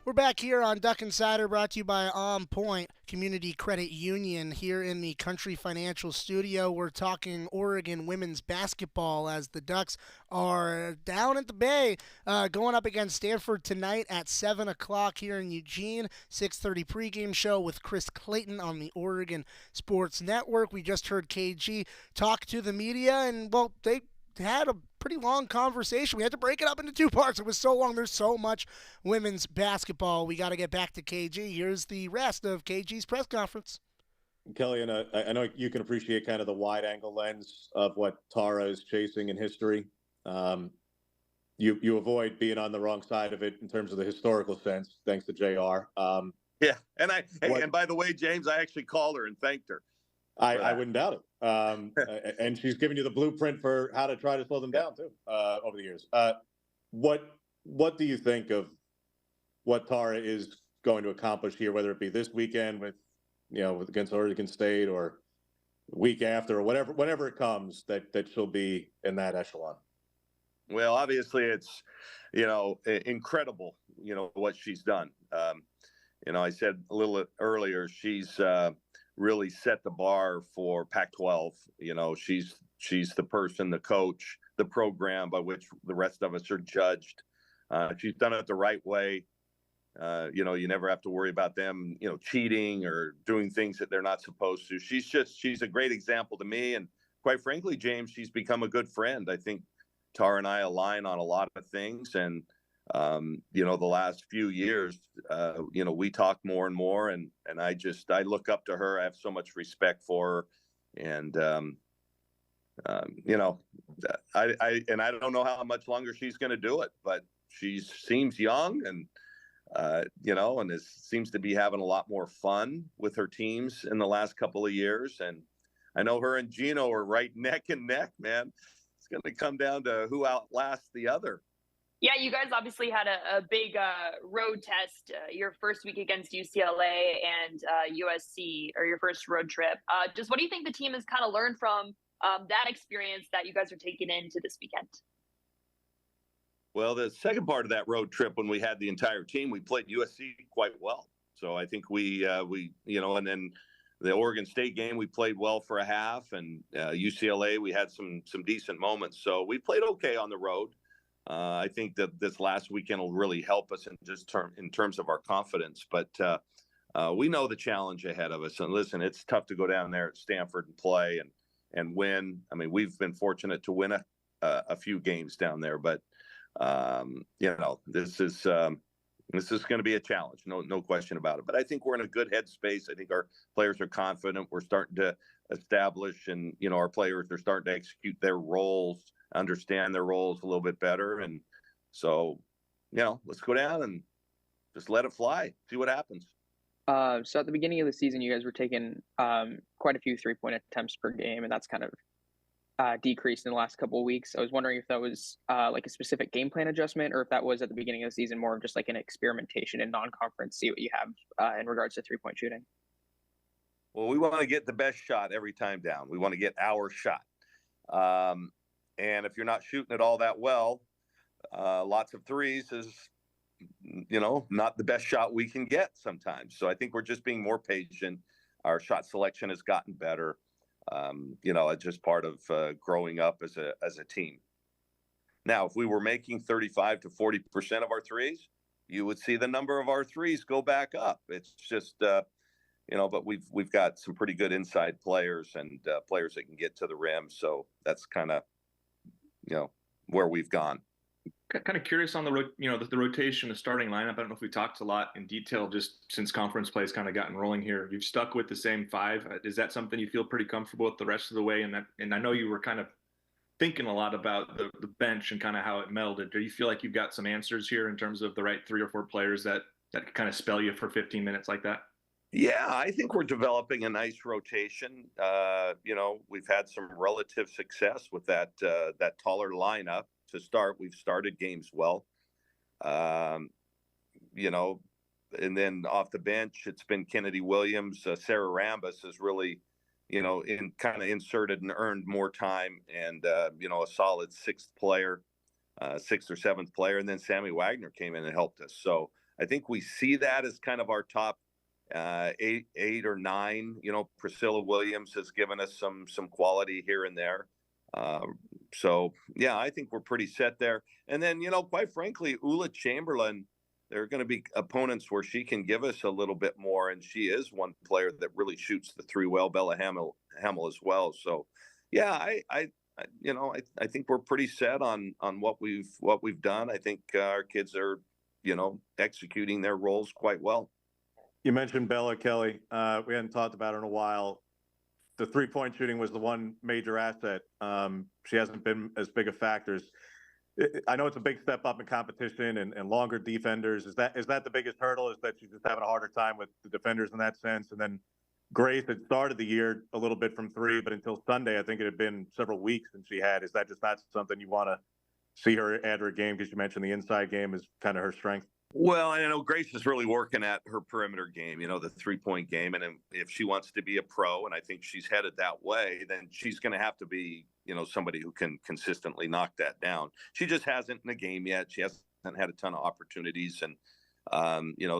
We're back here on Duck Insider, brought to you by OnPoint Community Credit Union here in the Country Financial Studio. We're talking Oregon women's basketball as the Ducks are down at the Bay, going up against Stanford tonight at 7 o'clock here in Eugene. 6:30 pregame show with Chris Clayton on the Oregon Sports Network. We just heard KG talk to the media, and, well, they had a pretty long conversation. We had to break it up into two parts. It was so long. There's so much women's basketball. We got to get back to KG. Here's the rest of KG's press conference. Kelly, and I know you can appreciate kind of the wide-angle lens of what Tara is chasing in history. You avoid being on the wrong side of it in terms of the historical sense, thanks to JR. Yeah, and by the way, James, I actually called her and thanked her. I wouldn't doubt it. And she's given you the blueprint for how to try to slow them down too over the years. What do you think of what Tara is going to accomplish here, whether it be this weekend with against Oregon State or week after or whatever it comes that she'll be in that echelon? Well, obviously it's incredible what she's done. I said a little earlier she's really set the bar for Pac-12. She's the person, the coach, the program by which the rest of us are judged. She's done it the right way. You never have to worry about them, cheating or doing things that they're not supposed to. She's a great example to me. And quite frankly, James, she's become a good friend. I think Tara and I align on a lot of things. And, the last few years, we talk more and more, and I look up to her. I have so much respect for her. And, I don't know how much longer she's going to do it, but she seems young and, and seems to be having a lot more fun with her teams in the last couple of years. And I know her and Gino are right neck and neck, man. It's going to come down to who outlasts the other. Yeah, you guys obviously had a big road test your first week against UCLA and USC, or your first road trip. Just what do you think the team has kind of learned from that experience that you guys are taking into this weekend? Well, the second part of that road trip, when we had the entire team, we played USC quite well. So I think we and then the Oregon State game, we played well for a half, and UCLA, we had some decent moments. So we played okay on the road. I think that this last weekend will really help us in terms of our confidence. But we know the challenge ahead of us. And listen, it's tough to go down there at Stanford and play and win. I mean, we've been fortunate to win a few games down there, but this is going to be a challenge. No question about it. But I think we're in a good headspace. I think our players are confident. We're starting to establish, and our players are starting to execute their roles, understand their roles a little bit better. And so, let's go down and just let it fly, see what happens. So at the beginning of the season, you guys were taking quite a few 3-point attempts per game, and that's kind of decreased in the last couple of weeks. I was wondering if that was like a specific game plan adjustment, or if that was at the beginning of the season more of just like an experimentation in non-conference, see what you have in regards to three-point shooting. Well, we want to get the best shot every time down. We want to get our shot. And if you're not shooting it all that well, lots of threes is, not the best shot we can get sometimes. So I think we're just being more patient. Our shot selection has gotten better. It's just part of growing up as a team. Now, if we were making 35 to 40% of our threes, you would see the number of our threes go back up. It's just, but we've got some pretty good inside players and players that can get to the rim. So that's kind of, where we've gone. Kind of curious on the rotation, the starting lineup. I don't know if we talked a lot in detail just since conference play has kind of gotten rolling here. You've stuck with the same five. Is that something you feel pretty comfortable with the rest of the way? And I know you were kind of thinking a lot about the bench and kind of how it melded. Do you feel like you've got some answers here in terms of the right 3 or 4 players that kind of spell you for 15 minutes like that? Yeah, I think we're developing a nice rotation. We've had some relative success with that taller lineup to start. We've started games well, and then off the bench, it's been Kennedy Williams. Sarah Rambis has really, inserted and earned more time, and a solid sixth or seventh player. And then Sammy Wagner came in and helped us. So I think we see that as kind of our top 8 or 9. Priscilla Williams has given us some quality here and there. So yeah, I think we're pretty set there. And then, quite frankly, Ula Chamberlain, there are going to be opponents where she can give us a little bit more. And she is one player that really shoots the three well, Bella Hamill as well. So yeah, I think we're pretty set on what we've done. I think our kids are, executing their roles quite well. You mentioned Bella, Kelly. We hadn't talked about her in a while. The three-point shooting was the one major asset. She hasn't been as big a factor. I know it's a big step up in competition and longer defenders. Is that the biggest hurdle? Is that she's just having a harder time with the defenders in that sense? And then Grace had started the year a little bit from 3, but until Sunday, I think it had been several weeks since she had. Is that just not something you want to see her add to her game? Because you mentioned the inside game is kind of her strength. Well, I know Grace is really working at her perimeter game, the 3-point game. And if she wants to be a pro, and I think she's headed that way, then she's going to have to be, somebody who can consistently knock that down. She just hasn't in a game yet. She hasn't had a ton of opportunities. And,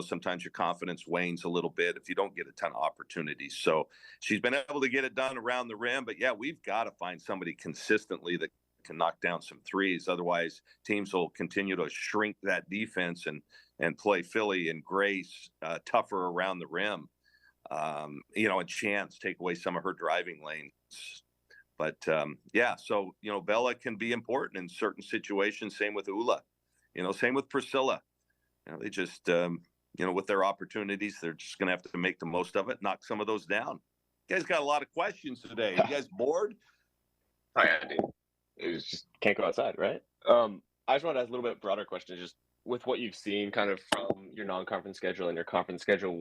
sometimes your confidence wanes a little bit if you don't get a ton of opportunities. So she's been able to get it done around the rim. But yeah, we've got to find somebody consistently that can knock down some threes. Otherwise, teams will continue to shrink that defense and play Philly and Grace tougher around the rim. And Chance take away some of her driving lanes. But so Bella can be important in certain situations. Same with Ula. Same with Priscilla. They just with their opportunities, they're just going to have to make the most of it. Knock some of those down. You guys got a lot of questions today. You guys bored? Oh yeah, dude. It was just can't go outside, right? I just want to ask a little bit broader question. Just with what you've seen kind of from your non-conference schedule and your conference schedule,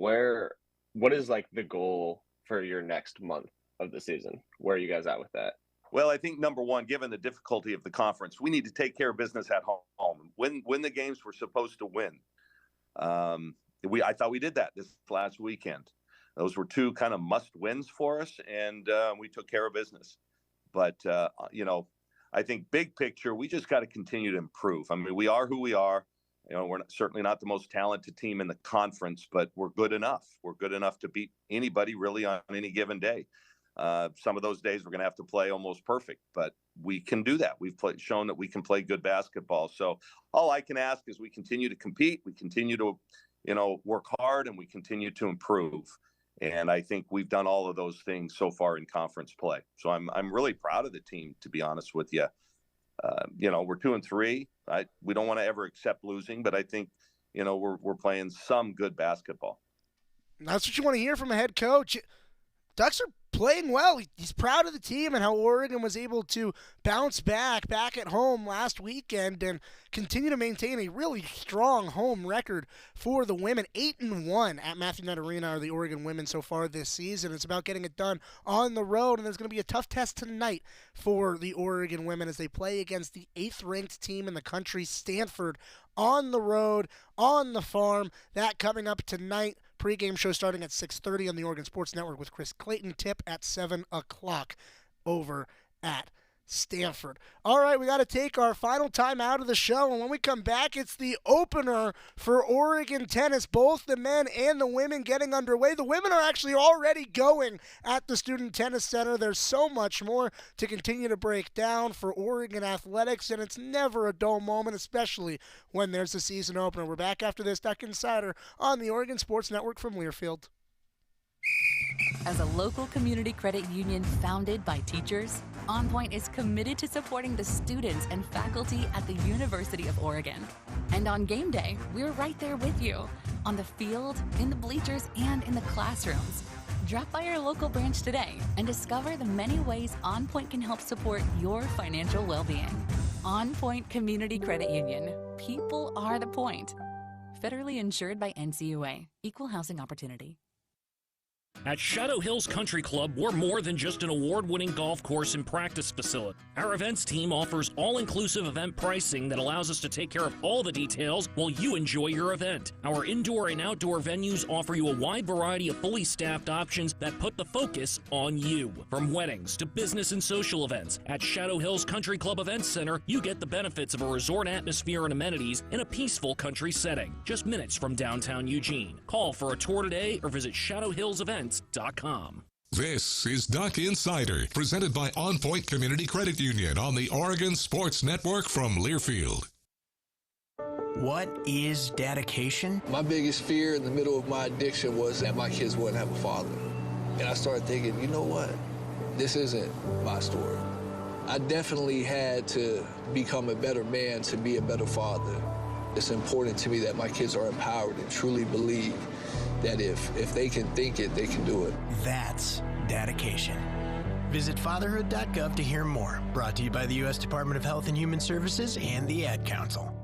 what is like the goal for your next month of the season? Where are you guys at with that? Well, I think number one, given the difficulty of the conference, we need to take care of business at home. Win the games we're supposed to win. I thought we did that this last weekend. Those were 2 kind of must wins for us, and we took care of business. But I think big picture, we just got to continue to improve. I mean, we are who we are. We're certainly not the most talented team in the conference, but we're good enough. We're good enough to beat anybody really on any given day. Some of those days we're going to have to play almost perfect, but we can do that. We've shown that we can play good basketball. So all I can ask is we continue to compete. We continue to, work hard, and we continue to improve. And I think we've done all of those things so far in conference play. So I'm really proud of the team, to be honest with you. We're 2-3. We don't want to ever accept losing, but I think, we're playing some good basketball. That's what you want to hear from a head coach. Ducks are playing well. He's proud of the team and how Oregon was able to bounce back at home last weekend and continue to maintain a really strong home record for the women. 8-1 at Matthew Knight Arena are the Oregon women so far this season. It's about getting it done on the road, and there's going to be a tough test tonight for the Oregon women as they play against the 8th-ranked team in the country, Stanford, on the road, on the farm. That coming up tonight. Pre-game show starting at 6:30 on the Oregon Sports Network with Chris Clayton. Tip at 7 o'clock over at Stanford. All right, we got to take our final time out of the show, and when we come back, it's the opener for Oregon tennis. Both the men and the women getting underway. The women are actually already going at the Student Tennis Center. There's so much more to continue to break down for Oregon athletics, and it's never a dull moment, especially when there's a season opener. We're back after this Duck Insider on the Oregon Sports Network from Learfield. As a local community credit union founded by teachers, OnPoint is committed to supporting the students and faculty at the University of Oregon. And on game day, we're right there with you, on the field, in the bleachers, and in the classrooms. Drop by our local branch today and discover the many ways OnPoint can help support your financial well-being. OnPoint Community Credit Union. People are the point. Federally insured by NCUA. Equal housing opportunity. At Shadow Hills Country Club, we're more than just an award-winning golf course and practice facility. Our events team offers all-inclusive event pricing that allows us to take care of all the details while you enjoy your event. Our indoor and outdoor venues offer you a wide variety of fully staffed options that put the focus on you. From weddings to business and social events, at Shadow Hills Country Club Events Center, you get the benefits of a resort atmosphere and amenities in a peaceful country setting, just minutes from downtown Eugene. Call for a tour today or visit shadowhillsevents.com. This is Duck Insider, presented by OnPoint Community Credit Union on the Oregon Sports Network from Learfield. What is dedication? My biggest fear in the middle of my addiction was that my kids wouldn't have a father. And I started thinking, you know what? This isn't my story. I definitely had to become a better man to be a better father. It's important to me that my kids are empowered and truly believe that if they can think it, they can do it. That's dedication. Visit fatherhood.gov to hear more. Brought to you by the U.S. Department of Health and Human Services and the Ad Council.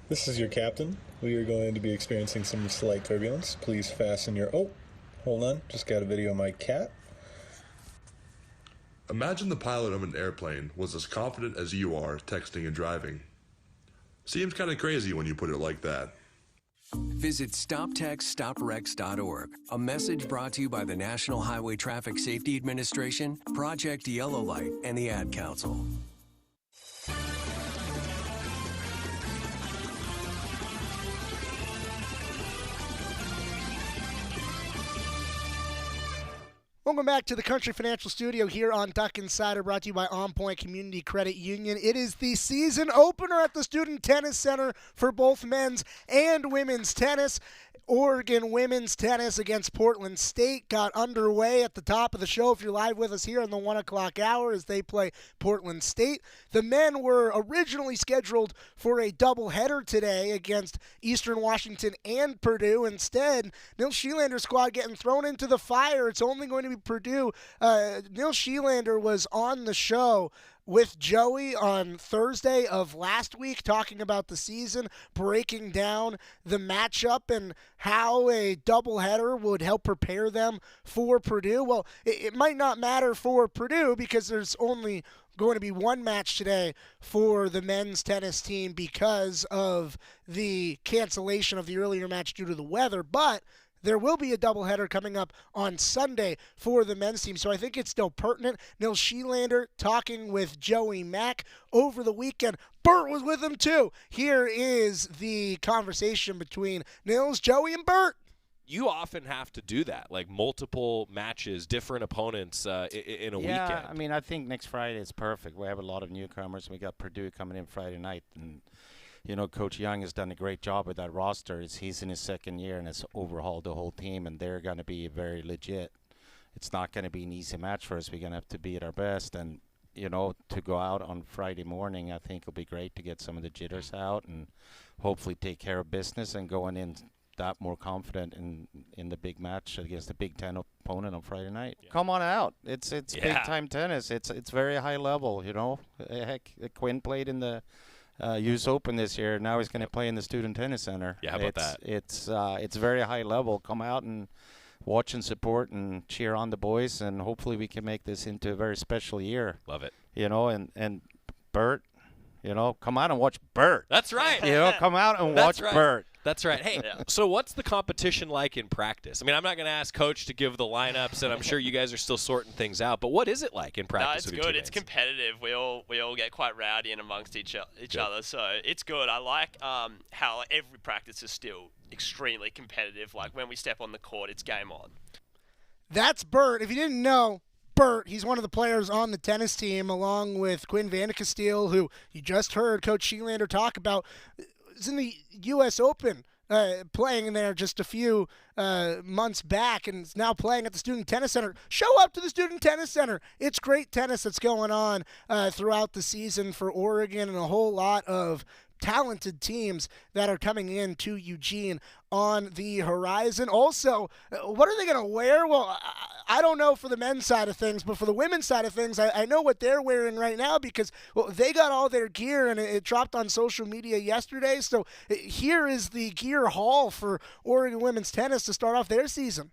This is your captain. We are going to be experiencing some slight turbulence. Please fasten your... Oh, hold on. Just got a video of my cat. Imagine the pilot of an airplane was as confident as you are texting and driving. Seems kind of crazy when you put it like that. Visit StopTextStopWrecks.org. A message brought to you by the National Highway Traffic Safety Administration, Project Yellow Light, and the Ad Council. Welcome back to the Country Financial Studio here on Duck Insider, brought to you by OnPoint Community Credit Union. It is the season opener at the Student Tennis Center for both men's and women's tennis. Oregon women's tennis against Portland State got underway at the top of the show. If you're live with us here in the 1 o'clock hour as they play Portland State. The men were originally scheduled for a doubleheader today against Eastern Washington and Purdue. Instead, Nils Schielander's squad getting thrown into the fire. It's only going to be Purdue. Nils Schielander was on the show with Joey on Thursday of last week, talking about the season, breaking down the matchup and how a doubleheader would help prepare them for Purdue. Well, it might not matter for Purdue because there's only going to be one match today for the men's tennis team because of the cancellation of the earlier match due to the weather, but there will be a doubleheader coming up on Sunday for the men's team, so I think it's still pertinent. Nils Schielander talking with Joey Mack over the weekend. Bert was with him too. Here is the conversation between Nils, Joey, and Bert. You often have to do that, like multiple matches, different opponents in a weekend. Yeah, I mean, I think next Friday is perfect. We have a lot of newcomers. We got Purdue coming in Friday night, and you know, Coach Young has done a great job with that roster. He's in his second year and has overhauled the whole team, and they're going to be very legit. It's not going to be an easy match for us. We're going to have to be at our best. And, you know, to go out on Friday morning, I think it'll be great to get some of the jitters out and hopefully take care of business and going in that more confident in the big match against the Big Ten opponent on Friday night. Yeah. Come on out. It's big time tennis. It's very high level, you know. Heck, Quinn played in the US Open this year. Now he's going to play in the Student Tennis Center. Yeah, how about that? It's very high level. Come out and watch and support and cheer on the boys, and hopefully we can make this into a very special year. Love it. You know, and Bert, you know, come out and watch Bert. That's right. You know, come out and watch Bert. That's right. Hey, so what's the competition like in practice? I mean, I'm not going to ask Coach to give the lineups, and I'm sure you guys are still sorting things out. But what is it like in practice? No, it's with your good. teammates? It's competitive. We all get quite rowdy and amongst each other, so it's good. I like how every practice is still extremely competitive. Like when we step on the court, it's game on. That's Bert. If you didn't know, Bert, he's one of the players on the tennis team, along with Quinn Vandekasteel, who you just heard Coach Schielander talk about. Is in the U.S. Open, playing in there just a few months back, and is now playing at the Student Tennis Center. Show up to the Student Tennis Center. It's great tennis that's going on throughout the season for Oregon, and a whole lot of talented teams that are coming in to Eugene on the horizon. Also, what are they going to wear? Well, I don't know for the men's side of things, but for the women's side of things, I know what they're wearing right now because, well, they got all their gear, and it dropped on social media yesterday. So here is the gear haul for Oregon women's tennis to start off their season.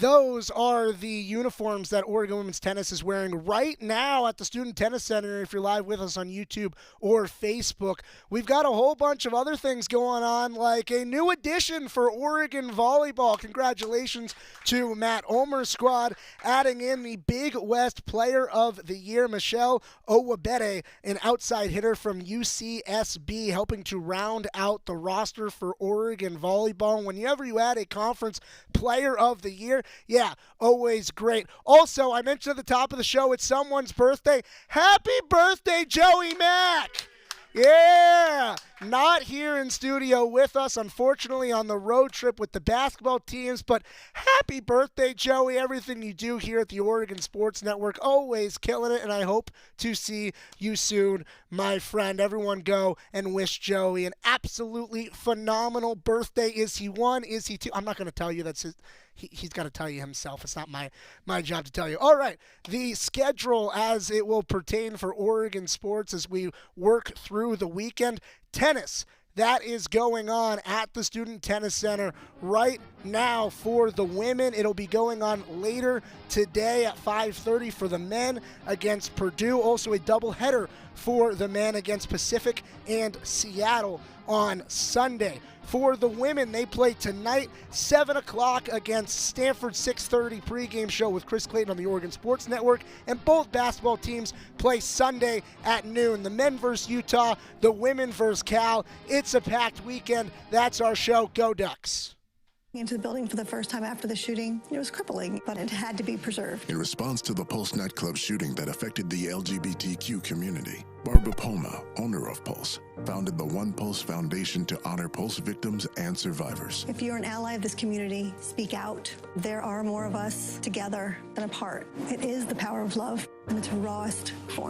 Those are the uniforms that Oregon Women's Tennis is wearing right now at the Student Tennis Center. If you're live with us on YouTube or Facebook, we've got a whole bunch of other things going on, like a new addition for Oregon Volleyball. Congratulations to Matt Ulmer's squad, adding in the Big West Player of the Year, Michelle Owabede, an outside hitter from UCSB, helping to round out the roster for Oregon Volleyball. Whenever you add a conference Player of the Year, yeah, always great. Also, I mentioned at the top of the show, it's someone's birthday. Happy birthday, Joey Mack! Yeah! Not here in studio with us, unfortunately, on the road trip with the basketball teams, but happy birthday, Joey. Everything you do here at the Oregon Sports Network, always killing it, and I hope to see you soon, my friend. Everyone go and wish Joey an absolutely phenomenal birthday. Is he one? Is he two? I'm not going to tell you. That's his. He's got to tell you himself. It's not my job to tell you. All right, the schedule as it will pertain for Oregon sports as we work through the weekend. Tennis, that is going on at the Student Tennis Center right now for the women. It'll be going on later today at 5:30 for the men against Purdue. Also a doubleheader for the men against Pacific and Seattle on Sunday. For the women, they play tonight, 7 o'clock against Stanford, 6:30 pregame show with Chris Clayton on the Oregon Sports Network. And both basketball teams play Sunday at noon. The men versus Utah, the women versus Cal. It's a packed weekend. That's our show. Go Ducks. Into the building for the first time after the shooting. It was crippling, but it had to be preserved. In response to the Pulse nightclub shooting that affected the LGBTQ community, Barbara Poma, owner of Pulse, founded the One Pulse Foundation to honor Pulse victims and survivors. If you're an ally of this community, speak out. There are more of us together than apart. It is the power of love in its rawest form.